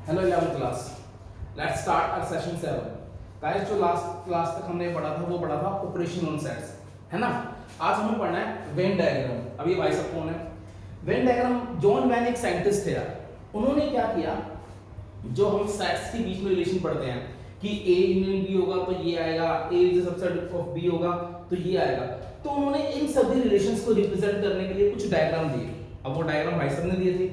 Hello 11th class, let's start our session 7। Guys, जो last class तक हमने पढ़ा था वो पढ़ा था ऑपरेशन ऑन सेट्स, है ना। आज हमें पढ़ना है वेन डायग्राम। अभी भाई सब कौन है वेन डायग्राम? जॉन वेन एक साइंटिस्ट थे यार। उन्होंने क्या किया, जो हम सेट्स के बीच में रिलेशन पढ़ते हैं कि ए यूनियन बी होगा तो ये आएगा, A is the subset of B होगा तो ये आएगा, तो उन्होंने इन सभी रिलेशंस को रिप्रेजेंट करने के लिए कुछ डायग्राम दिए। अब वो डायग्राम भाई साहब ने दिए थे,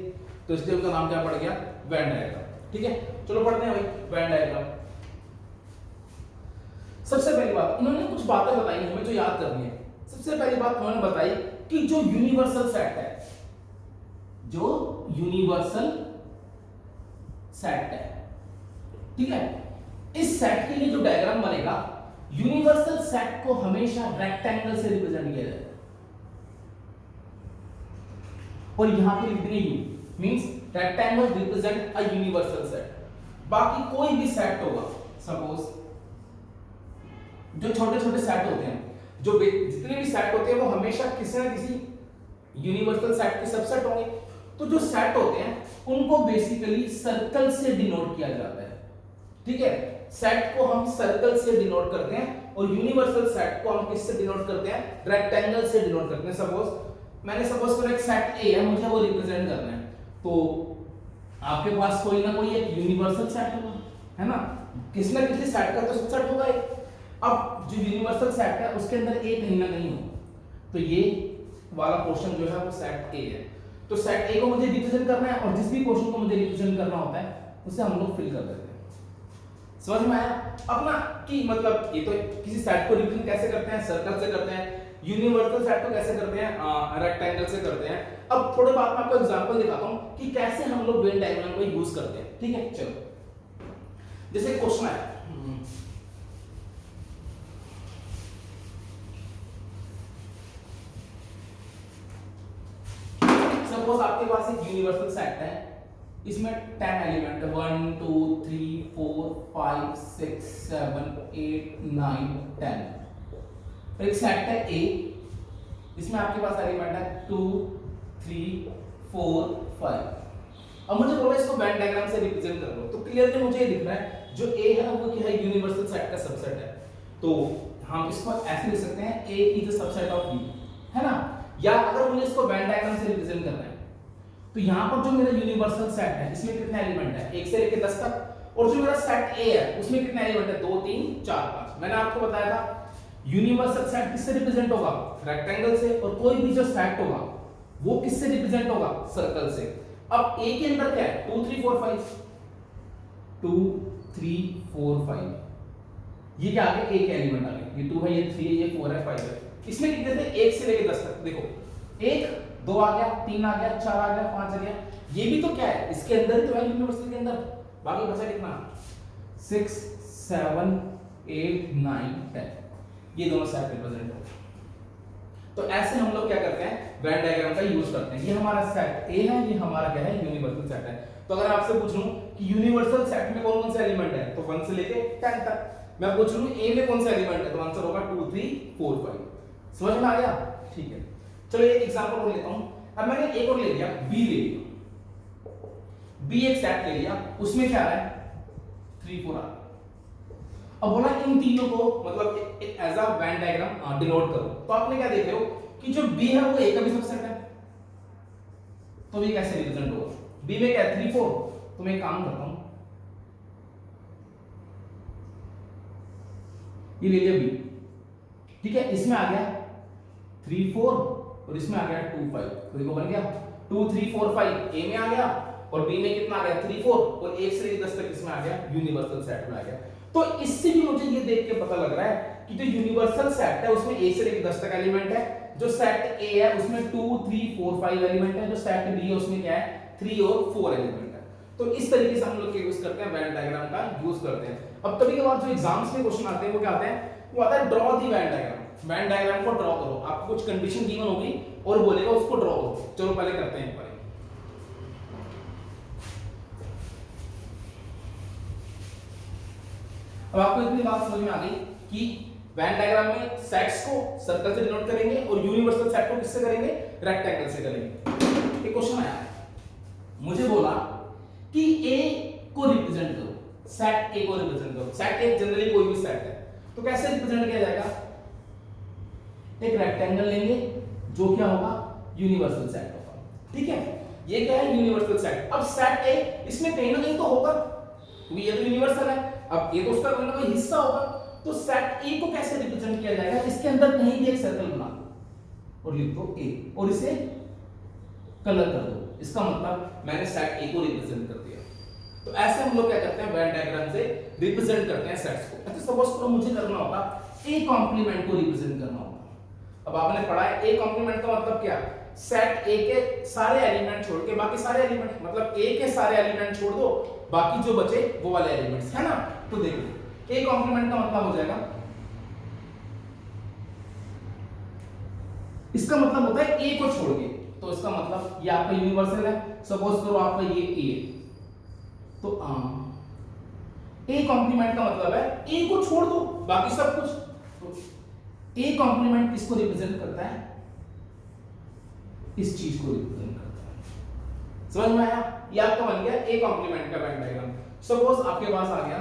तो इसलिए उनका नाम क्या पड़ गया, वेन डायग्राम। ठीक है, चलो पढ़ते हैं भाई वेन डायग्राम। सबसे पहली बात इन्होंने कुछ बातें बताई हमें जो याद करनी है। सबसे पहली बात उन्होंने बताई कि जो यूनिवर्सल सेट है, जो यूनिवर्सल सेट है, ठीक है, इस सेट के लिए जो डायग्राम बनेगा, यूनिवर्सल सेट को हमेशा रेक्टेंगल से रिप्रेजेंट किया जाएगा। और यहां पे लिख देंगे you, means rectangle represent a universal set. बाकी कोई भी सेट होगा, सपोज जो छोटे छोटे सेट होते हैं, जो जितने भी सेट होते हैं वो हमेशा किसी ना किसी यूनिवर्सल सेट के सबसेट होंगे। तो जो सेट होते हैं उनको बेसिकली सर्कल से डिनोट किया जाता है। ठीक है, सेट को हम सर्कल से डिनोट करते हैं और यूनिवर्सल सेट को हम किससे डिनोट करते हैं, रेक्टेंगल से डिनोट करते हैं। सपोज करो एक सेट ए है, मुझे वो रिप्रेजेंट करना है, तो आपके पास कोई ना कोई एक यूनिवर्सल सेट होगा, है ना, किसी ना किसी सेट का तो सबसेट होगा एक। अब जो यूनिवर्सल सेट है उसके अंदर ए कहीं ना कहीं हो, तो ये वाला पोर्शन जो है वो सेट ए है। तो सेट ए को मुझे रिप्रेजेंट करना है और जिस भी पोर्शन को मुझे रिप्रेजेंट करना होता है उसे हम लोग फिल कर देते हैं। समझ में आया अपना कि मतलब ये तो किसी सेट को रिप्रेजेंट कैसे करते हैं, सर्कल से करते हैं, यूनिवर्सल सेट को कैसे करते हैं, रेक्टेंगल से करते हैं। अब थोड़े बाद में आपको एग्जांपल दिखाता हूं कि कैसे हम लोग वेन डायग्राम को यूज करते हैं। ठीक है, चलो जैसे क्वेश्चन है, सपोज आपके पास एक यूनिवर्सल सेट है, इसमें 10 एलिमेंट है, 1 2 3 4 5 6 7 8 9 10। एक सेट है ए, इसमें आपके पास एलिमेंट है 2 3 4 5। अब मुझे बोला इसको वेन डायग्राम से रिप्रेजेंट कर लो, तो क्लियरली मुझे ये दिख रहा है जो ए है वो क्या है, यूनिवर्सल सेट का सबसेट है। तो हम इसको ऐसे लिख सकते हैं, A is the subset of B, है ना। या अगर मुझे इसको वेन डायग्राम से रिप्रेजेंट करना है, तो यहां पर जो मेरा यूनिवर्सल सेट है इसमें कितने एलिमेंट है, 1 से लेकर 10 तक, और जो मेरा सेट ए है उसमें कितने एलिमेंट है, 2 3 4 5। मैंने आपको बताया था यूनिवर्सल सेट किससे रिप्रेजेंट होगा, रेक्टेंगल से, और कोई भी जो सेट होगा वो किससे रिप्रेजेंट होगा, सर्कल से। अब ए के अंदर क्या है, 2 3 4 5, 2 3 4 5, ये क्या आ गया, एक एलिमेंट आ गया, ये 2 है, ये 3 है, ये 4 है, 5 है। इसमें कितने थे, 1 से लेकर 10 तक। देखो 1 2 आ गया, 3 आ गया, 4 आ गया, 5 आ गया, ये भी तो क्या है, इसके अंदर ही तो है, यूनिवर्सल के अंदर। बाकी बचा कितना, 6 7 8 9 10, ये दोनों सेट रिप्रेजेंट होते हैं। तो ऐसे हम लोग क्या करते हैं, वेन डायग्राम का यूज करते हैं। ये हमारा सेट ए है, ये हमारा क्या है, यूनिवर्सल सेट है। तो अगर आपसे पूछ लूं कि यूनिवर्सल सेट में कौन कौन से एलिमेंट है, तो 1 से लेके 10 तक। मैं पूछ लूं ए में कौन सा एलिमेंट है, तो आंसर होगा 2 3 4 5। समझ में आ गया? ठीक है, चलो एक एग्जांपल और लेता हूं। अब मैंने एक और ले लिया, बी ले लिया, बी एक सेट ले लिया, उसमें क्या है, 3 4 आ। अब बोला इन तीनों को मतलब as a Venn diagram denote करो। तो आपने क्या देख रहे हो कि जो बी है वो ए का भी सबसेट है, तो ये कैसे रिप्रेजेंट होगा, बी में क्या है 3 4। तो मैं एक काम करता हूं, ये ले लिया बी, ठीक है, इसमें आ गया 3 4 और इसमें आ गया 2 5। तो देखो बन गया 2 3 4 5 ए में आ गया, और बी में कितना आ गया 3 4, और 1 से लेकर 10 तक इसमें आ गया, यूनिवर्सल सेट में आ गया। तो इससे भी मुझे ये देख के पता लग रहा है कि जो यूनिवर्सल सेट है उसमें 1 से लेकर 10 तक एलिमेंट है, जो सेट ए है उसमें 2 3 4 5 एलिमेंट है, जो सेट बी है उसमें क्या है, 3 और 4 एलिमेंट है। तो इस तरीके से हम लोग यूज करते हैं, वेन डायग्राम का यूज करते हैं। अब कभी कभार जो एग्जाम्स में क्वेश्चन आते हैं वो क्या आते हैं, वो आता है draw the Venn diagram. Venn diagram को ड्रॉ करो, आपको कुछ कंडीशन गिवन होगी और बोलेगा उसको ड्रॉ करो। चलो पहले करते हैं एक बार। अब आपको इतनी बात समझ में आ गई कि वेन डायग्राम में सेट्स को सर्कल से डिनोट करेंगे और यूनिवर्सल सेट को किससे करेंगे, रेक्टेंगल से करेंगे। एक क्वेश्चन आया, मुझे बोला कि ए को सेट ए को रिप्रेजेंट करो। सेट ए जनरली कोई भी सेट है, तो कैसे रिप्रेजेंट किया जाएगा? एक रेक्टेंगल लेंगे जो क्या होगा, यूनिवर्सल सेट होगा। ठीक है, ये क्या है, यूनिवर्सल सेट। अब सेट ए इसमें कहीं ना कहीं तो होगा, क्योंकि ये तो यूनिवर्सल है, अब ये तो उसका कोई ना कोई हिस्सा होगा। तो सेट ए को कैसे रिप्रेजेंट किया जाएगा? इसके अंदर कहीं भी एक सर्कल बना दो और लिख दो ए, और इसे कलर कर दो। इसका मतलब मैंने सेट ए को रिप्रेजेंट कर दिया। तो ऐसे हम लोग क्या करते हैं, वेन डायग्राम से रिप्रेजेंट करते हैं सेट्स को। अच्छा सपोज करो मुझे करना होगा ए कॉम्प्लीमेंट को रिप्रेजेंट करना होगा। अब आपने पढ़ा है ए कॉम्प्लीमेंट का मतलब क्या, सेट ए के सारे एलिमेंट छोड़ के बाकी सारे एलिमेंट, मतलब ए के सारे एलिमेंट छोड़ दो, बाकी जो बचे वो वाले एलिमेंट्स, है ना। तो देखो ए कॉम्प्लीमेंट का मतलब हो जाएगा, इसका मतलब होता है ए को छोड़ के। तो इसका मतलब ये आपका यूनिवर्सल है। सपोज करो आपका ये ए, तो ए कॉम्प्लीमेंट का मतलब है ए को छोड़ दो बाकी सब कुछ। तो ए कॉम्प्लीमेंट किसको रिप्रेजेंट करता है, इस चीज को रिप्रेजेंट करता है। समझ में आया? ये आपका बन गया ए कॉम्प्लीमेंट का वेन डायग्राम। सपोज आपके पास आ गया,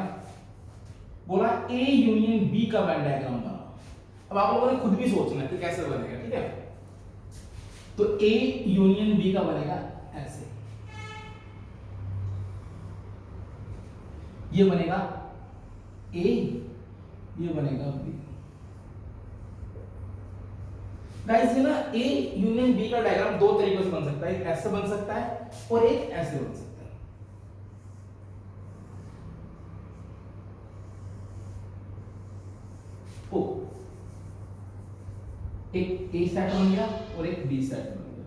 बोला ए यूनियन बी का वेन डायग्राम बना। अब आप लोगों ने खुद भी सोचना है कि कैसे बनेगा, ठीक है। तो ए यूनियन बी का बनेगा ऐसे, ये बनेगा ए, ये बनेगा बी। गाइस ये ना ए यूनियन बी का डायग्राम दो तरीकों से बन सकता है, एक ऐसे बन सकता है और एक ऐसे बन सकता है। ओ, एक ए सेट बन गया और एक बी सेट बन गया।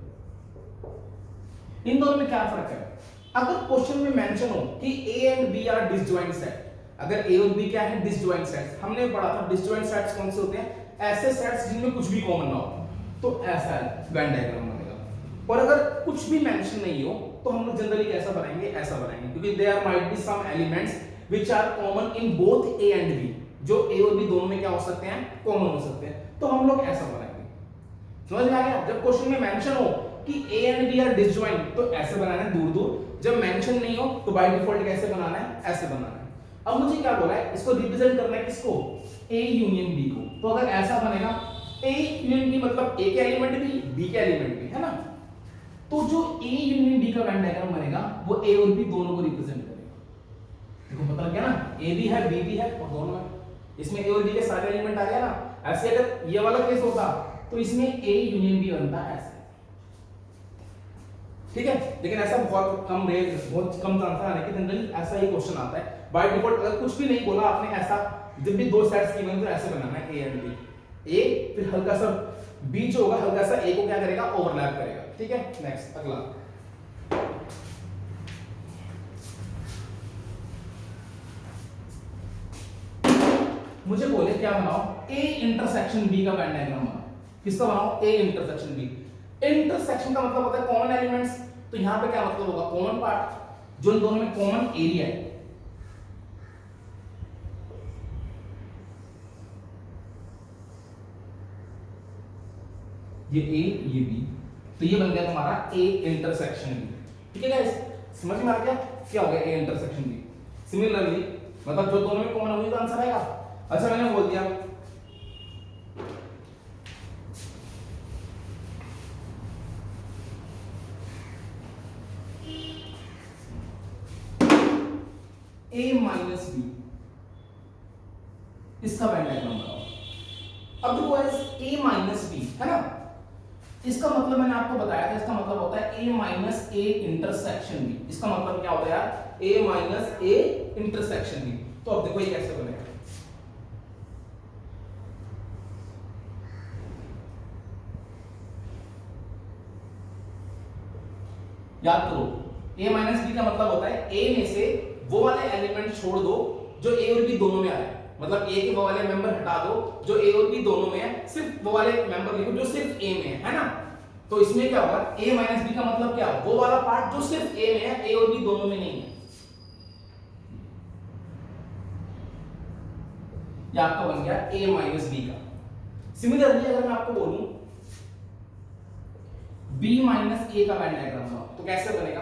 इन दोनों में क्या फर्क है? अगर क्वेश्चन में मेंशन हो कि A and B are disjoint set, अगर ए और बी क्या है, डिसजॉइंट सेट्स, हमने पढ़ा था डिसजॉइंट सेट्स कौन से होते हैं, ऐसे सेट्स जिनमें कुछ भी कॉमन ना हो। तो ऐसा वेन डायग्राम बनेगा। और अगर कुछ भी मेंशन नहीं हो तो हम लोग जनरली कैसा बनाएंगे, ऐसा बनाएंगे, क्योंकि there might be some elements which are common in both A and B, जो ए और बी दोनों में क्या हो सकते हैं, कॉमन हो सकते हैं। तो हम लोग ऐसा बनाएंगे। समझ में आ गया? जब क्वेश्चन में मेंशन हो कि A and B are disjoint तो ऐसे बनाना है दूर दूर, जब मेंशन नहीं हो तो बाय डिफॉल्ट कैसे बनाना है, ऐसे बनाना है। अब मुझे क्या बोला है, इसको रिप्रेजेंट करना है किसको, ए यूनियन बी को। तो अगर ऐसा बनेगा ए यूनियन बी मतलब ए के एलिमेंट भी बी के एलिमेंट भी, है ना। तो जो ए यूनियन बी का वेन डायग्राम बनेगा वो ए और बी दोनों को रिप्रेजेंट करेगा। देखो पता क्या ना, ए भी है बी भी है और दोनों है, इसमें ए और बी के सारे एलिमेंट आ गया ना। ऐसे अगर ये वाला केस होता तो इसमें ए यूनियन बी बनता ऐसे, ठीक है। लेकिन ऐसा बहुत कम चांस आने के, जनरली ऐसा ही क्वेश्चन आता है बाय डिफॉल्ट। अगर कुछ भी नहीं बोला आपने, ऐसा जब भी दो सेट्स की बने तो ऐसे बनाना है ए एंड बी, ए फिर हल्का सा बी जो होगा हल्का सा ए को क्या करेगा, ओवरलैप करेगा, ठीक है। नेक्स्ट अगला, मुझे बोले क्या बनाओ, ए इंटरसेक्शन बी का वेन डायग्राम बनाओ। किसका बनाओ, ए इंटरसेक्शन बी। इंटरसेक्शन का मतलब होता है कॉमन एलिमेंट्स, तो यहां पे क्या मतलब होगा, कॉमन पार्ट, जो इन दोनों में कॉमन एरिया है। ये ए ये बी, तो ये बन गया तुम्हारा ए इंटरसेक्शन बी, ठीक है गाइस। समझ में आ गया क्या हो गया ए इंटरसेक्शन बी। सिमिलरली मतलब जो दोनों में कॉमन होगी तो आंसर आएगा। अच्छा मैंने बोल दिया ए माइनस बी, इसका वेन डायग्राम बनाओ। अब देखो गाइस ए माइनस बी है ना, इसका मतलब मैंने आपको बताया था, इसका मतलब होता है ए माइनस ए इंटरसेक्शन बी। इसका मतलब क्या होता है यार, ए माइनस ए इंटरसेक्शन बी। तो अब देखो ये कैसे बनेगा, याद करो ए माइनस बी का मतलब होता है ए में से वो वाले एलिमेंट छोड़ दो जो ए और बी दोनों में आ रहे हैं, मतलब ए के वो वाले मेंबर हटा दो जो ए और बी दोनों में है, सिर्फ वो वाले मेंबर लिखो जो सिर्फ ए में है ना। तो इसमें क्या होगा, ए माइनस बी का मतलब क्या, वो वाला पार्ट जो सिर्फ ए में है, ए और बी दोनों में नहीं है। ये आपका बन गया ए माइनस बी का। सिमिलरली अगर मैं आपको बोलूं बी माइनस ए का वेन डायग्राम बनाओ तो कैसे बनेगा,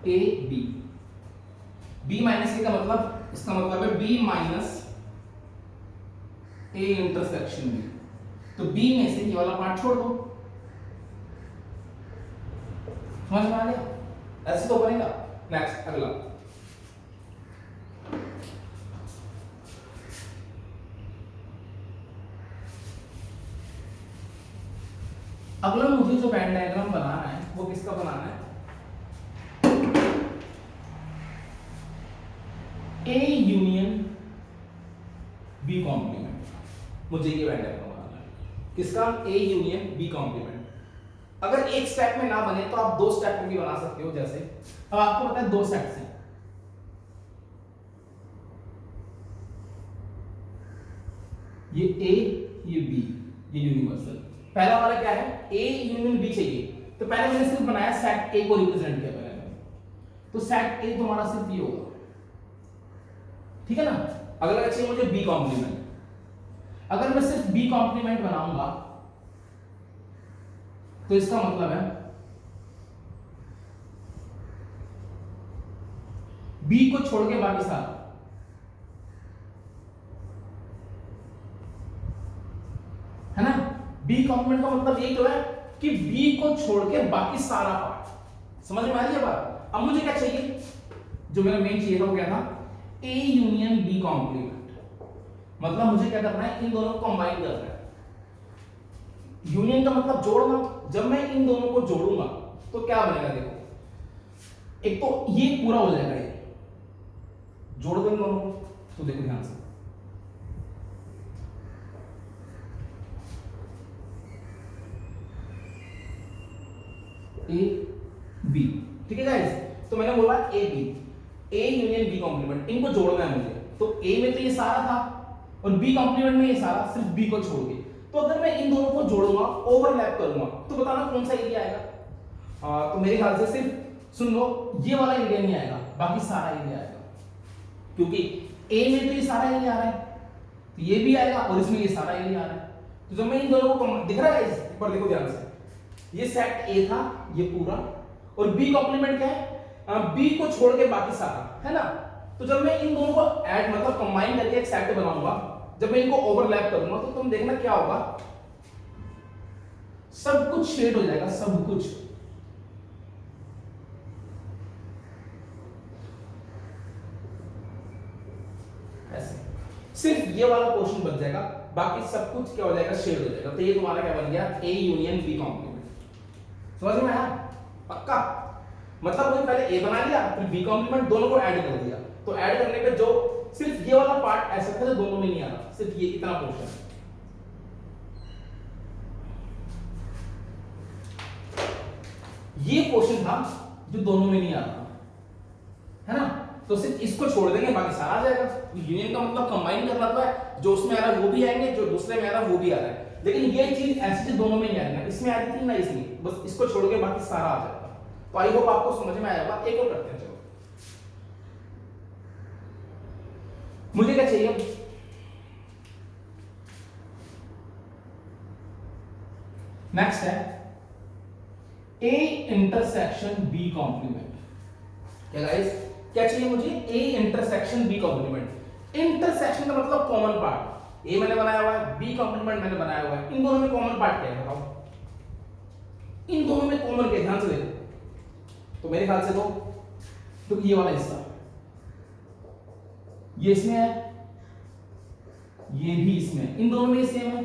A B, B minus A का मतलब, इसका मतलब है B minus A intersection B. तो बी में से ये वाला पार्ट छोड़ दो, समझ में आ गया? ऐसे तो बनेगा। नेक्स्ट अगला, अगला मुझे जो वेन डायग्राम बनाना है वो किसका बनाना है? A union B complement. मुझे ये वेन डायग्राम बनाना है किसका? A union B complement. अगर एक स्टेप में ना बने तो आप दो स्टेप में भी बना सकते हो। जैसे अब आपको पता है दो सेट्स हैं, ये ए ये बी, ये यूनिवर्सल। पहला वाला क्या है? ए यूनियन बी चाहिए, तो पहले मैंने सिर्फ बनाया सेट ए को रिप्रेजेंट किया पहले मैंने, तो सेट ए तुम्हारा सिर्फ ये होगा, ठीक है ना? अगला चाहिए मुझे बी कॉम्प्लीमेंट। अगर मैं सिर्फ बी कॉम्प्लीमेंट बनाऊंगा तो इसका मतलब है बी को छोड़ के बाकी सारा, है ना? बी कॉम्प्लीमेंट का मतलब ये तो है कि बी को छोड़ के बाकी सारा पार्ट। समझ में आ रही है बात? अब मुझे क्या चाहिए? जो मेरा मेन चाहिए था वो क्या था? A union B complement. मतलब मुझे क्या करना है? इन दोनों को कंबाइन करना है। यूनियन का मतलब जोड़ना। जब मैं इन दोनों को जोड़ूंगा तो क्या बनेगा? देखो, एक तो ये पूरा हो जाएगा, ये जोड़ दो इन दोनों को, तो देखो ध्यान से, ए बी, ठीक है गाइस? तो मैंने बोला A B, A union B complement, इनको जोड़ना है मुझे। तो ए में तो ये सारा था और बी कॉम्प्लीमेंट में ये सारा, सिर्फ बी को छोड़ के। तो अगर मैं इन दोनों को जोड़ूंगा, ओवरलैप करूंगा, तो बताना कौन सा एरिया आएगा? तो मेरे ख्याल से सिर्फ सुन लो, ये वाला एरिया नहीं आएगा, बाकी सारा एरिया आएगा, क्योंकि ए में तो ये सारा एरिया आ रहा है, तो ये भी आएगा और इसमें ये सारा एरिया आ रहा है। तो जब मैं इन दोनों को दिख रहा है इस पर, देखो ध्यान से, ये सेट ए था ये पूरा, और बी कॉम्प्लीमेंट क्या है? बी को छोड़ के बाकी सारा, है ना? तो जब मैं इन दोनों को ऐड मतलब कंबाइन करके एक सेट बनाऊंगा, जब मैं इनको ओवरलैप करूंगा, तो तुम देखना क्या होगा, सब कुछ शेड हो जाएगा, सब कुछ। ऐसे सिर्फ ये वाला पोर्शन बच जाएगा, बाकी सब कुछ क्या हो जाएगा? शेड हो जाएगा। तो ये तुम्हारा क्या बन गया? A union B complement. समझ में आया? पक्का? मतलब वही पहले ए बना लिया, फिर बी कॉम्प्लीमेंट, दोनों को ऐड कर दिया। तो ऐड करने पे जो सिर्फ ये वाला पार्ट ऐसा था जो दोनों में नहीं आ रहा, सिर्फ ये इतना पोर्शन, ये पोर्शन था जो दोनों में नहीं आ रहा, है ना? तो सिर्फ इसको छोड़ देंगे, बाकी सारा आ जाएगा। यूनियन का मतलब कंबाइन करना तो है, जो उसमें आ रहा है वो भी आएंगे, जो दूसरे में आ रहा है वो भी आ रहा है। लेकिन ये चीज ऐसी जो दोनों में नहीं आ रही, ना इसमें आ रही थी ना इसमें, बस इसको छोड़ के बाकी सारा आ जाएगा। तो आई होप आपको समझ में आया होगा। एक और करते हैं, चलो। मुझे क्या चाहिए? नेक्स्ट है ए इंटरसेक्शन बी कॉम्प्लीमेंट। क्या गाइस? क्या चाहिए मुझे? A intersection B complement. Intersection का मतलब कॉमन पार्ट। ए मैंने बनाया हुआ है, बी कॉम्प्लीमेंट मैंने बनाया हुआ है, इन दोनों में कॉमन पार्ट क्या है बताओ? इन दोनों में कॉमन क्या है? ध्यान से देखो। तो मेरे ख्याल से तो ये वाला हिस्सा, ये इसमें है, ये भी इसमें, इन दोनों में सेम है।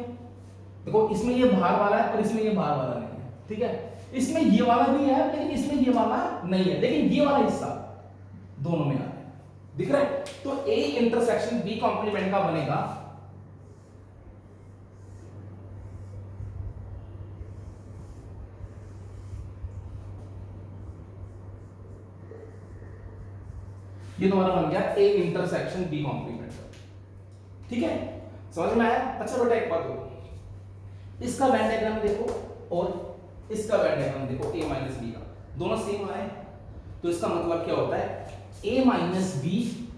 देखो, इसमें ये बाहर वाला है और इसमें ये बाहर वाला नहीं है, ठीक है? इसमें ये वाला भी है लेकिन इसमें ये वाला नहीं है, लेकिन ये वाला हिस्सा दोनों में आ रहा है, दिख रहा है? तो ए इंटरसेक्शन बी कॉम्प्लीमेंट का बनेगा ये तुम्हारा बन गया ए इंटरसेक्शन बी कॉम्प्लीमेंट, ठीक है? समझ में आया? अच्छा बेटा एक बात हो, इसका वेन डायग्राम देखो और इसका वेन डायग्राम देखो, ए माइनस बी का, दोनों सेम आए, तो इसका मतलब क्या होता है? ए माइनस बी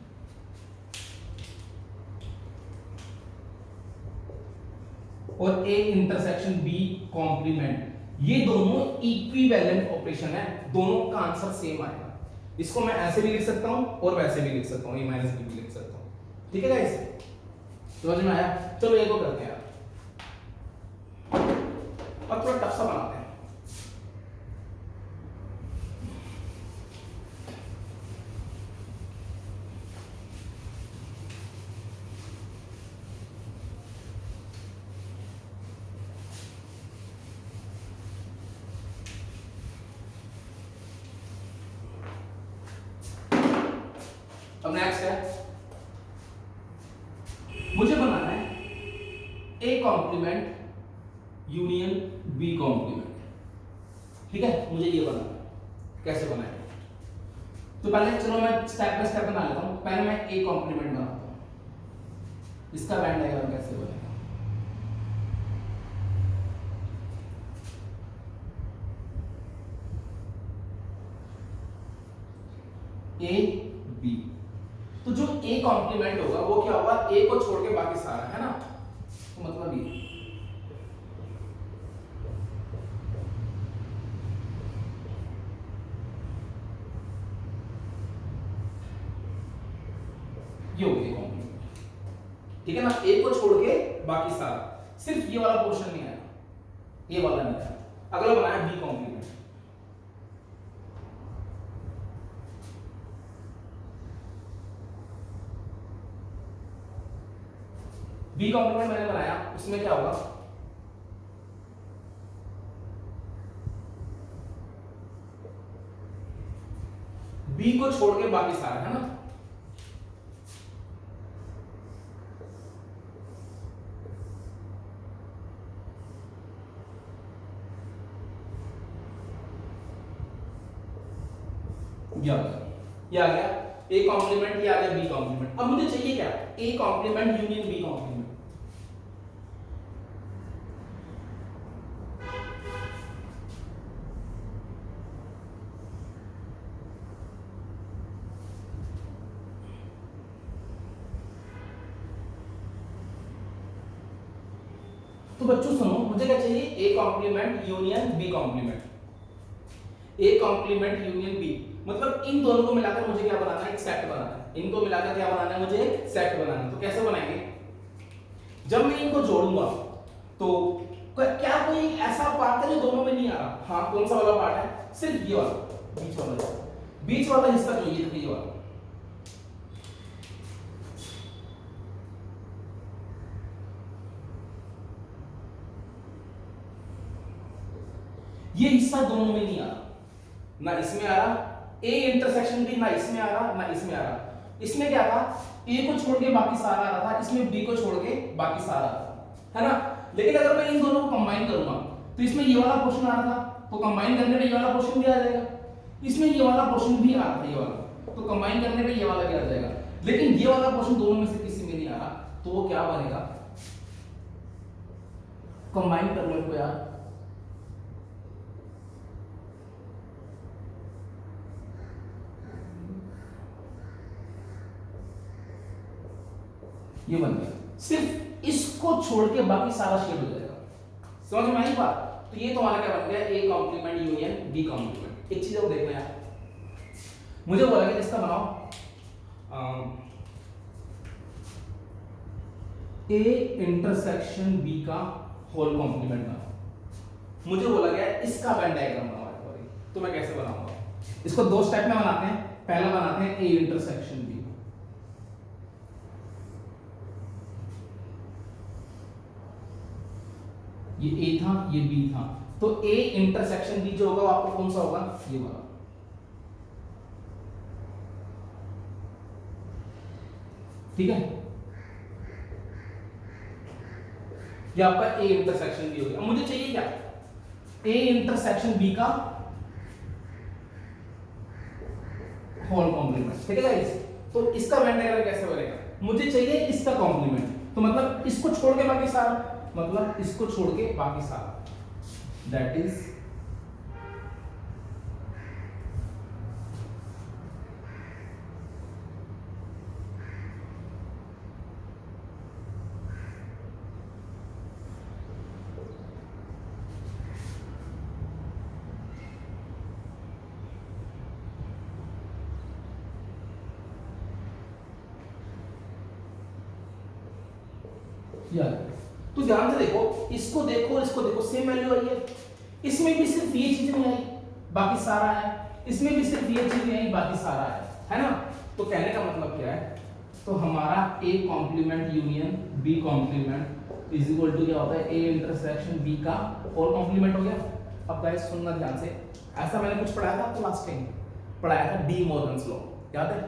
और ए इंटरसेक्शन बी कॉम्प्लीमेंट, ये दोनों इक्विवेलेंट ऑपरेशन है, दोनों का आंसर सेम आएगा। इसको मैं ऐसे भी लिख सकता हूं और वैसे भी लिख सकता हूं, ए माइनस बी भी लिख सकता हूं। ठीक है गाइस, समझ में आया? चलो ये को करते हैं अब थोड़ा टफ सा बनाते हैं। अब नेक्स्ट है, मुझे बनाना है A complement union B complement. ठीक है, मुझे ये बनाना है, कैसे बनाए? तो पहले चलो मैं स्टेप बाय स्टेप बना लेता हूं। पहले मैं ए कॉम्प्लीमेंट बनाता हूं, इसका वेन डायग्राम कैसे बनेगा। ए बी, तो जो ए कॉम्प्लीमेंट होगा वो क्या होगा, ए को छोड़ के बाकी सारा, है ना? तो मतलब ये हो गया कॉम्प्लीमेंट। ठीक है ना, ए को छोड़ के बाकी सारा, सिर्फ ये वाला पोर्शन नहीं आया, ये वाला नहीं आया। अगला बनाया बी कॉम्प्लीमेंट। बी कॉम्प्लीमेंट मैंने बनाया, उसमें क्या होगा, बी को छोड़ के बाकी सारा, है ना? ये आ गया ए कॉम्प्लीमेंट, ये आ गया बी कॉम्प्लीमेंट। अब मुझे चाहिए क्या, A complement union B complement. तो बच्चों सुनो, मुझे क्या चाहिए, A complement union B complement. A complement union B मतलब इन दोनों को मिलाकर मुझे क्या बनाना है, एक सेट बनाना है। इनको मिलाकर क्या बनाना है, मुझे सेट बनाना है। तो कैसे बनाएंगे, जब मैं इनको जोड़ूंगा तो क्या कोई ऐसा पार्ट है जो दोनों में नहीं आ रहा? हाँ, कौन सा वाला पार्ट है, सिर्फ ये वाला, बीच वाला हिस्सा जो ये वाला। ये हिस्सा दोनों में नहीं आ रहा, ना इसमें आ रहा, ए इंटरसेक्शन भी ना इसमें आ रहा ना इसमें आ रहा। इसमें क्या था, ए को छोड़ के बाकी सारा आ रहा था, इसमें बी को छोड़ के बाकी सारा आ रहा था, है ना? लेकिन अगर मैं इन दोनों को कंबाइन करूंगा तो इसमें ये वाला पोर्शन आ रहा था, तो कंबाइन करने पे ये वाला पोर्शन भी आ जाएगा। इसमें ये वाला पोर्शन भी आ रहा था, ये वाला, तो कंबाइन करने पे ये वाला भी आ जाएगा। लेकिन ये वाला पोर्शन दोनों में से किसी में नहीं आ रहा, तो वो क्या बनेगा, कंबाइन कर लो इनको यार। ये बन गया, सिर्फ इसको छोड़ के बाकी सारा शेड हो जाएगा। समझ में आई बात? तो ये तुम्हारा क्या बन गया, A complement union B complement. एक चीज और देखना यार, मुझे बोला कि इसका बनाओ ए इंटरसेक्शन बी का होल कॉम्प्लीमेंट बनाओ। मुझे बोला गया इसका वेन डायग्राम बनाओ। तो मैं कैसे बनाऊंगा, इसको दो स्टेप में बनाते हैं। पहला बनाते हैं ए इंटरसेक्शन बी, ये ए था ये बी था, तो ए इंटरसेक्शन बी जो होगा वो आपको कौन सा होगा, ये वाला। ठीक है, ये आपका ए इंटरसेक्शन बी हो गया। मुझे चाहिए क्या, ए इंटरसेक्शन बी का होल कॉम्प्लीमेंट। ठीक है गाइस, तो इसका वेन डायग्राम कैसे बनेगा, मुझे चाहिए इसका कॉम्प्लीमेंट, तो मतलब इसको छोड़ के बाकी सारा, मतलब इसको छोड़ के बाकी सारा, दैट इज यार तो ध्यान से देखो, इसको देखो और इसको देखो, सेम वैल्यू आई है। इसमें भी सिर्फ ये चीज नहीं आई, बाकी सारा है। इसमें भी सिर्फ ये चीज नहीं आई, बाकी सारा है ना। तो कहने का मतलब क्या है, तो हमारा A complement union B complement is equal to क्या होता है, A इंटरसेक्शन B का होल कॉम्प्लीमेंट हो गया। अब गाइस सुनना ध्यान से, ऐसा मैंने कुछ पढ़ाया था आपको लास्ट टाइम, पढ़ाया था डी मॉर्गन्स लॉ, याद है?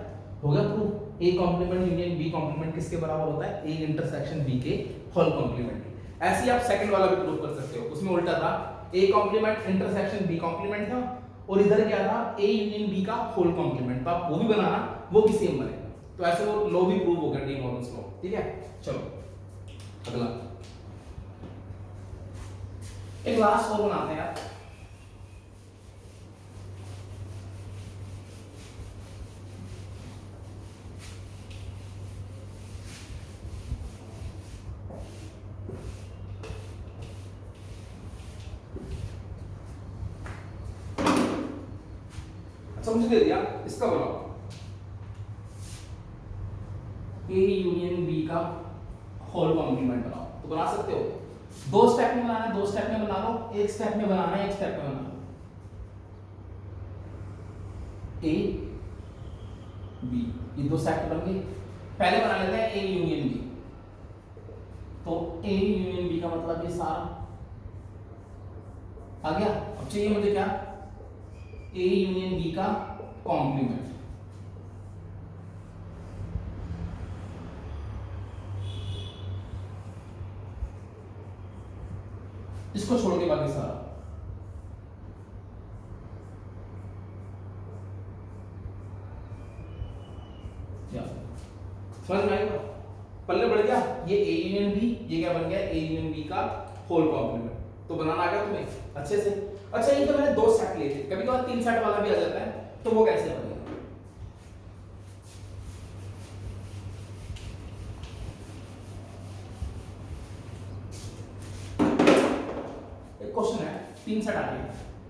हो गया proof, A complement union B complement किसके बराबर होता है, A इंटरसेक्शन B के होल कॉम्प्लीमेंट। ऐसे ही आप सेकंड वाला भी प्रूव कर सकते हो, उसमें उल्टा था, A complement intersection B complement था, और इधर क्या था, A यूनियन B का होल कॉम्प्लीमेंट। तो आप वो भी बनाना, वो भी सेम बनेगा। तो ऐसे वो लॉ भी प्रूव हो गया, डी मॉर्गन्स लॉ। ठीक है, चलो अगला एक लास्ट और बनाते हैं यार। समझ दे दिया, इसका बनाओ, A यूनियन B का होल कॉम्प्लीमेंट बनाओ। तो बना सकते हो, दो स्टेप में बनाना है, दो स्टेप में बना लो, एक स्टेप में बनाना है, एक स्टेप में बना लो। A B, ये दो सेट बन गए। पहले बना लेते हैं A यूनियन B। तो A यूनियन B का मतलब ये सारा आ गया। अब चाहिए मुझे क्या, A यूनियन B का कॉम्प्लीमेंट। इसको छोड़ के बाकी सारा। समझ में आएगा, पल्ले बढ़ गया। ये A यूनियन B, ये क्या बन गया, A यूनियन B का होल कॉम्प्लीमेंट। तो बनाना आ गया तुम्हें अच्छे से। अच्छा, ये तो मैंने दो सेट लिए थे, कभी कभार तीन सेट वाला भी आ जाता है, तो वो कैसे बनेगा। एक क्वेश्चन है, तीन सेट आ गए,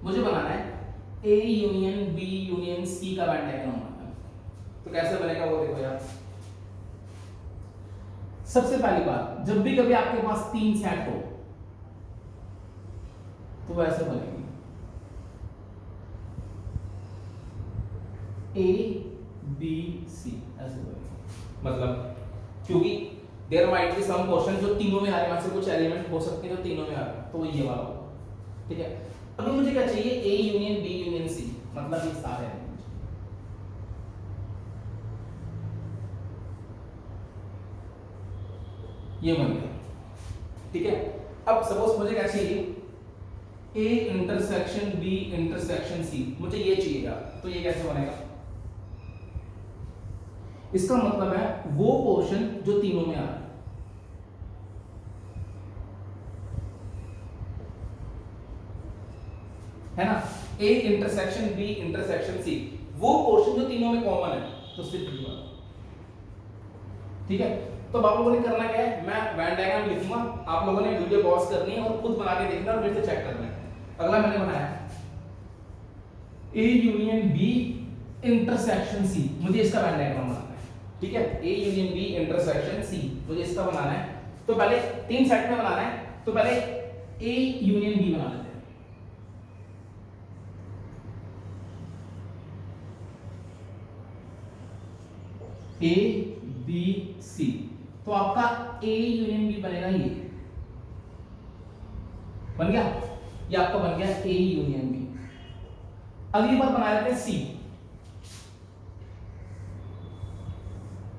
मुझे बनाना है A union B union C का वेन डायग्राम बनाना है। तो कैसे बनेगा वो देखो यार। सबसे पहली बात, जब भी कभी आपके पास तीन सेट हो तो वैसे बनेगी, A B C ऐसे बनेगी। मतलब क्योंकि there might be some question जो तीनों में आ रहे हैं, से कुछ एलिमेंट हो सकते हैं जो तीनों में आ रहे हैं, तो ये वाला होगा। ठीक है, अभी मुझे क्या चाहिए, A union B union C, मतलब ये सारे हैं। ये बन गया। ठीक है, अब सपोज मुझे क्या चाहिए, A intersection B intersection C, मुझे ये चाहिए यार। तो ये कैसे बनेगा, इसका मतलब है वो पोर्शन जो तीनों में आ रहा है ना, A intersection B intersection C, वो पोर्शन जो तीनों में कॉमन है, तो सिर्फ ये वाला। ठीक है, तो आप लोगों ने करना क्या है, मैं वेन डायग्राम लिखूंगा, आप लोगों ने वीडियो पॉज करनी है और खुद बना के देखना और फिर से चेक करना है। अगला मैंने बनाया A union B intersection C, मुझे इसका वेन डायग्राम बनाना है। ठीक है, A union B intersection C, मुझे इसका बनाना है। तो पहले तीन सेट में बनाना है, तो पहले A यूनियन B बना लेते हैं। A B C, तो आपका A यूनियन B बनेगा, ये बन गया, ये आपका बन गया A यूनियन B। अगली बार बना लेते हैं C,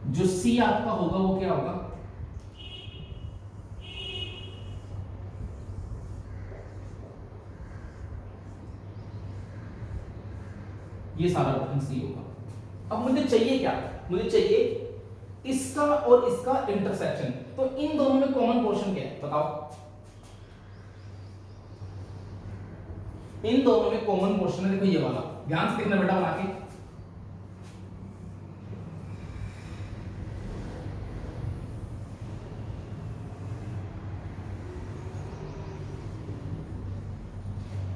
जो C आपका होगा वो क्या होगा, ये सारा पोर्शन C होगा। अब मुझे चाहिए क्या, मुझे चाहिए इसका और इसका इंटरसेक्शन। तो इन दोनों में कॉमन पोर्शन क्या है बताओ, इन दोनों में कॉमन पोर्शन है, देखो ये वाला, ध्यान से देखना बेटा बना के।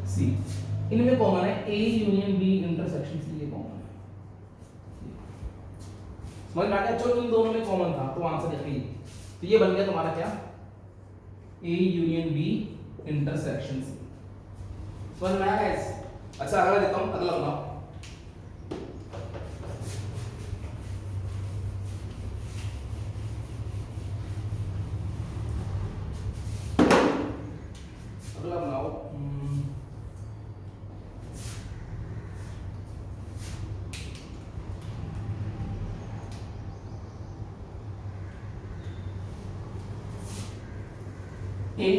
सी, इनमें कॉमन है A union B intersection C, ये कॉमन है। समझ में आ गया, जो इन दोनों में कॉमन था तो आंसर यही। तो ये बन गया तुम्हारा क्या, A union B intersection C. समझ में आया गाइस? अच्छा अगला देता हूं, अगला बनाओ। अगला बनाओ ए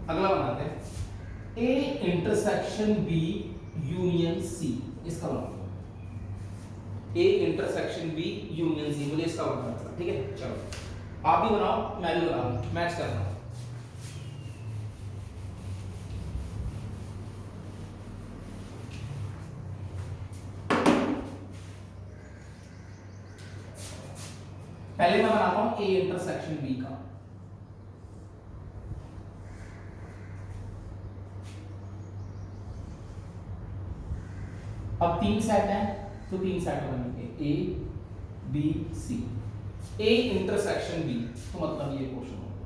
अगला बनाते हैं A intersection B union C. इसका बनाओ A intersection B union C, मुझे इसका बनाना है, ठीक है? चलो आप भी बनाओ, मैं भी बनाऊं, मैच करना। पहले मैं बनाता हूं ए इंटरसेक्शन बी का। अब 3 सेट है तो 3 सेट बनेंगे A B C. A intersection B तो मतलब ये क्वेश्चन होगा।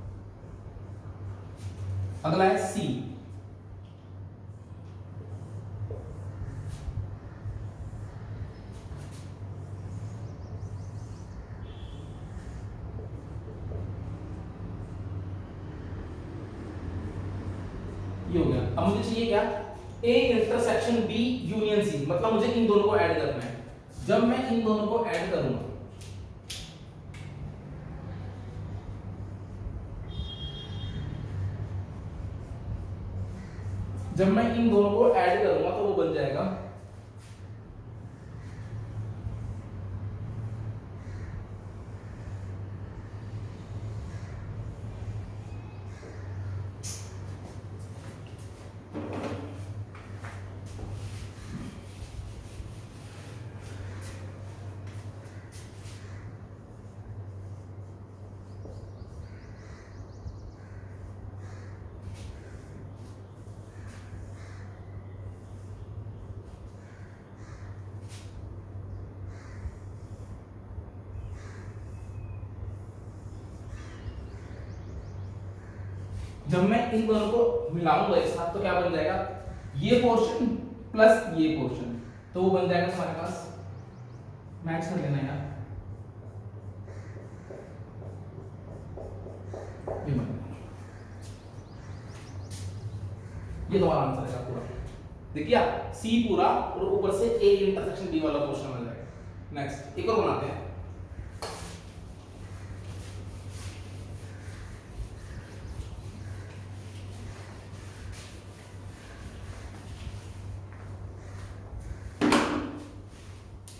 अगला है सी। ये हो गया। अब मुझे चाहिए क्या? A intersection B union C, मतलब मुझे इन दोनों को ऐड करना है। जब मैं इन दोनों को ऐड करूंगा, जब मैं इन दोनों को ऐड करूंगा तो वो बन जाएगा जब मैं इन दोनों को मिलाऊंगा एक साथ तो क्या बन जाएगा? ये पोर्शन प्लस ये पोर्शन, तो वो बन जाएगा तुम्हारे पास, मैच कर लेना यार, ये बन गया। ये तुम्हारा आंसर है पूरा। देखिए सी पूरा और ऊपर से ए इंटरसेक्शन बी वाला पोर्शन बन जाएगा। नेक्स्ट एक और बनाते हैं।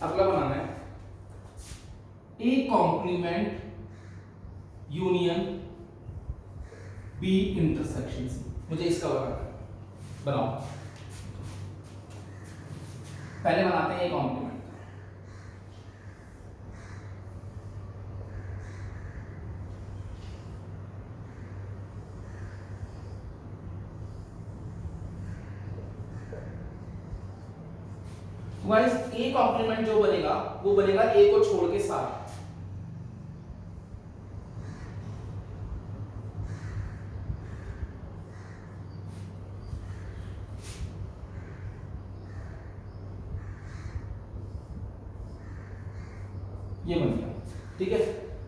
अगला बनाना है A complement union B intersection C. मुझे इसका बनाना है, बनाओ। पहले बनाते हैं A complement. Guys A complement जो बनेगा वो बनेगा ए को छोड़ के सारा। ये बन गया, ठीक है?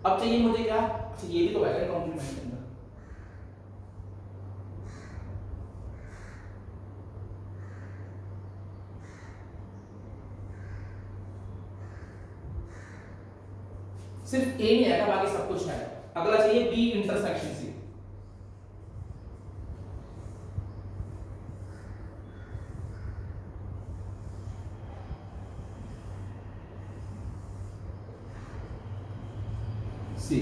अब चाहिए मुझे क्या? अच्छा ये भी तो आएगा कॉम्प्लीमेंट के अंदर। सिर्फ ए नहीं आएगा, बाकी सब कुछ है। अगला चाहिए बी इंटरसेक्शन सी। सी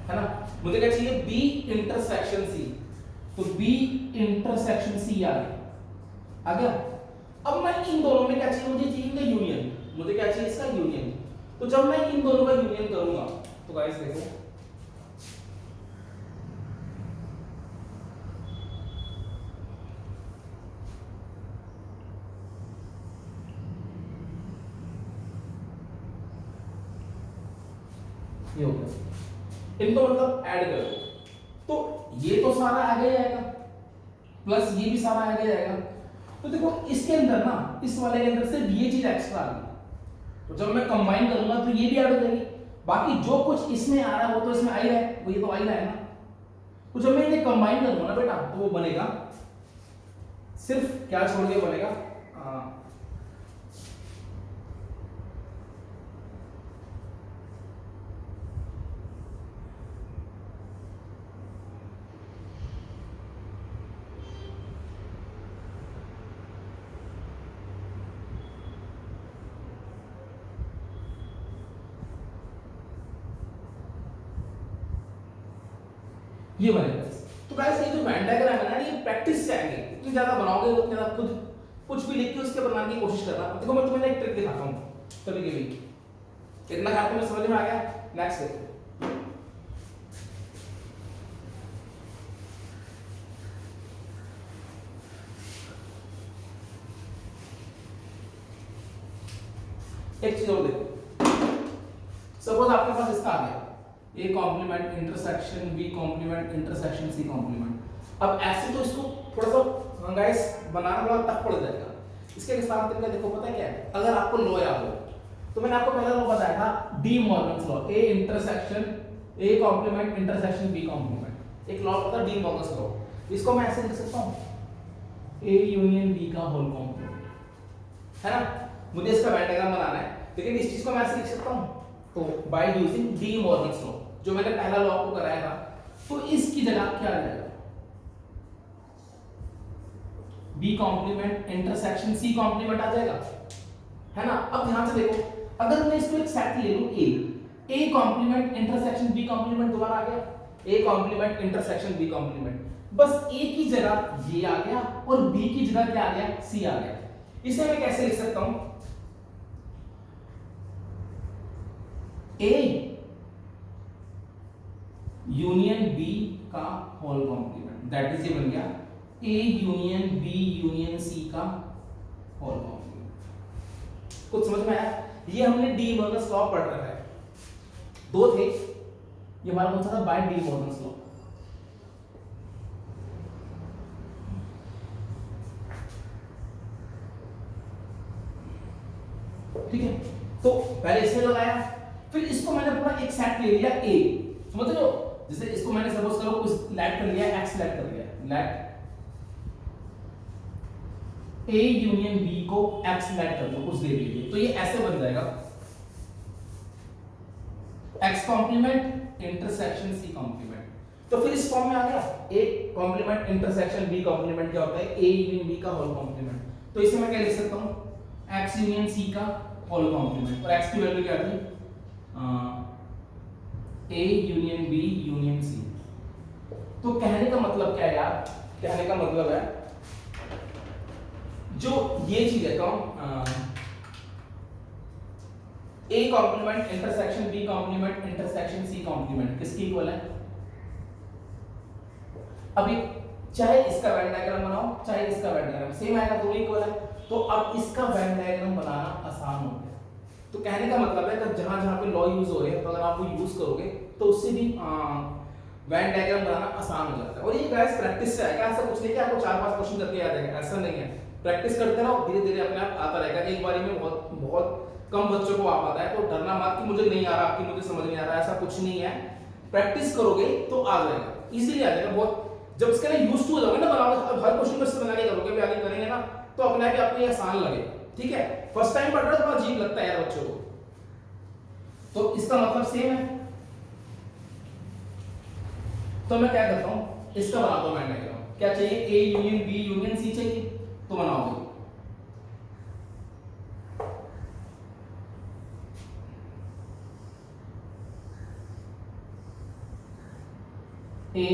है ना? मुझे क्या चाहिए? B intersection C. तो बी इंटरसेक्शन सी आ गया। अब मैं इन दोनों में क्या चाहिए? मुझे चाहिए इनका यूनियन। मुझे क्या चाहिए? इसका यूनियन। तो जब मैं इन दोनों का यूनियन करूंगा तो गाइस देखो, ये हो गया, इनको मतलब ऐड करो तो ये तो सारा आगे जाएगा प्लस ये भी सारा आगे जाएगा। तो देखो इसके अंदर ना, इस वाले के अंदर सिर्फ ये चीज एक्स्ट्रा आ गई, तो जब मैं कंबाइन करूंगा तो ये भी ऐड हो जाएगी, बाकी जो कुछ इसमें आ रहा है वो तो इसमें आ ही रहा है, वो ये तो आ ही रहा है ना। तो जब मैं इन्हें कंबाइन करूंगा ना बेटा तो वो बनेगा सिर्फ क्या छोड़ के बनेगा, ये बनेगा। तो गाइस ये जो वेन डायग्राम है ना, ये प्रैक्टिस से आएंगे, जितनी ज्यादा बनाओगे उतनी ज्यादा खुद कुछ भी लिख के उसके बनाने की कोशिश करना। देखो मैं तुम्हें एक ट्रिक दिखाता हूं कभी कभी, कितना ख्याल तुम्हें समझ में आ गया। नेक्स्ट देखो, एक चीज और देखो, सपोज आपके पास इसका आ गया A complement intersection B complement intersection C complement. अब ऐसे तो इसको थोड़ा सा गाइस बनाना बड़ा टफ पड़ जाएगा। इसके विस्तार तरीका देखो, पता है क्या है, अगर आपको लॉ याद हो तो मैंने आपको पहला लॉ बताया था De Morgan's law, A intersection A complement intersection B complement, एक लॉ होता है डी मॉर्गन्स लॉ। इसको मैं ऐसे लिख सकता हूं ए यूनियन बी का होल कॉम्प्लीमेंट, है ना। मुझे इसका वेन डायग्राम बनाना है, लेकिन इस चीज को मैं ऐसे लिख सकता हूं तो by using D Morgan's law, जो मैंने पहला लॉ आपको कराया था। तो इसकी जगह क्या आ जाएगा, B complement intersection C complement आ जाएगा, है ना। अब ध्यान से देखो, अगर मैं इसको एक सेट ले लूं A complement intersection B complement, दोबारा आ गया A complement intersection B complement, बस ए की जगह ये आ गया और बी की जगह क्या आ गया, सी आ गया। इसे मैं कैसे लिख सकता हूं, ए यूनियन बी का होल कॉम्प्लीमेंट, दैट इज ये बन गया A union B union C का होल कॉम्प्लीमेंट। कुछ समझ में आया? ये हमने डी मॉर्गन्स लॉ पढ़ रखा है, दो थे, ये हमारा कौन सा था, बाय डी मॉर्गन्स लॉ। ठीक है, तो पहले इसमें लगाया, फिर इसको मैंने पूरा एक सेट ले लिया ए, समझ रहे हो। जैसे इसको मैंने सपोज करो कुछ लेट कर लिया, एक्स लेट कर लिया, लेट ए यूनियन बी को एक्स लेट कर लो, कुछ दे दीजिए, तो ये ऐसे बन जाएगा X complement intersection C complement. तो फिर इस फॉर्म में आ गया A complement intersection B complement क्या होता है, ए यूनियन बी का होल कॉम्प्लीमेंट। तो इसे मैं क्या लिख सकता हूं, एक्स यूनियन सी का होल कॉम्प्लीमेंट, और एक्स की वैल्यू क्या थी, A union B union C. तो कहने का मतलब क्या है यार, कहने का मतलब है जो ये चीज है A complement intersection B complement intersection C complement किसकी इक्वल है। अभी चाहे इसका वेन डायग्राम बनाओ चाहे इसका वेन डायग्राम, सेम आएगा, दोनों इक्वल है। तो अब इसका वेन डायग्राम बनाना आसान हो गया। तो कहने का मतलब है कि जहां जहां पे लॉ यूज हो रहे हैं, तो अगर आप वो यूज करोगे तो उससे भी वेन डायग्राम बनाना आसान हो जाता है। और ये गाइस प्रैक्टिस से आएगा, ऐसा कुछ नहीं कि आपको 4-5 क्वेश्चन करके याद आएगा, ऐसा नहीं है। प्रैक्टिस करते रहो, धीरे धीरे अपने आप आता रहेगा। एक बारी में बहुत बहुत कम बच्चों को आ पाता है, तो डरना मत कि मुझे नहीं आ रहा, कि मुझे समझ नहीं आ रहा, ऐसा कुछ नहीं है। प्रैक्टिस करोगे तो आ जाएगा, इजीली आ जाएगा। बहुत जब इसके लिए यूज्ड टू हो जाओगे ना, बनाओगे, अब हर क्वेश्चन को इससे बनाने करोगे, भी आगे करेंगे ना, तो अपने आप ही आपको ये आसान लगेगा। ठीक है, फर्स्ट टाइम पढ़ रहे हो तो थोड़ा अजीब लगता है यार बच्चों को, तो इसका मतलब सेम है। तो मैं क्या करता हूं, इसका बनाता हूं मैं डायग्राम। क्या चाहिए, A union B union C चाहिए, तो बनाओगे ए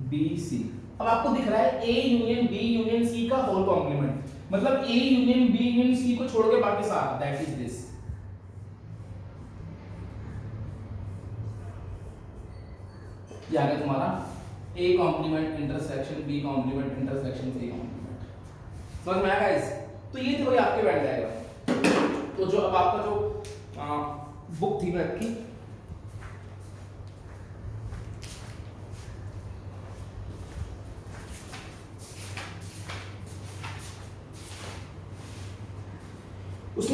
बी सी। अब आपको दिख रहा है A union B union C का होल कॉम्प्लीमेंट, मतलब A union B union C को छोड़ के बाकी सारा, दैट इज दिस। ये आ गया तुम्हारा A complement intersection B complement intersection C complement. समझ में आया गाइस? तो ये थे आपके वेन डायग्राम। तो जो अब आपका जो बुक थी मैथ की,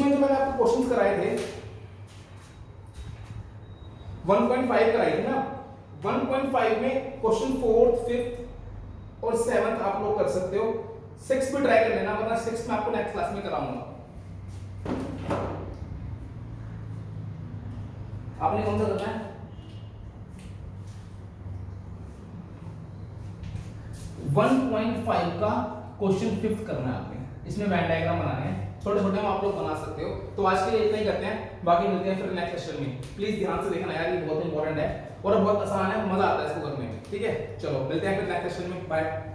इसमें जो मैंने आपको क्वेश्चंस कराए थे 1.5 कराई थी ना, 1.5 में क्वेश्चन 4th 5th और 7th आप लोग कर सकते हो, 6 भी ट्राई कर लेना, वरना 6 में आपको नेक्स्ट क्लास में कराऊंगा। आपने कौन सा करना है? 1.5 का क्वेश्चन 5th करना है आपने, इसमें वेन डायग्राम बनाने हैं, छोटे छोटे हम आप लोग बना सकते हो। तो आज के लिए इतना ही करते हैं, बाकी मिलते हैं फिर नेक्स्ट सेशन में। प्लीज ध्यान से देखना यार, ये बहुत इंपॉर्टेंट है और बहुत आसान है, मजा आता है इसको करने में। ठीक है, चलो मिलते हैं फिर नेक्स्ट सेशन में, बाय।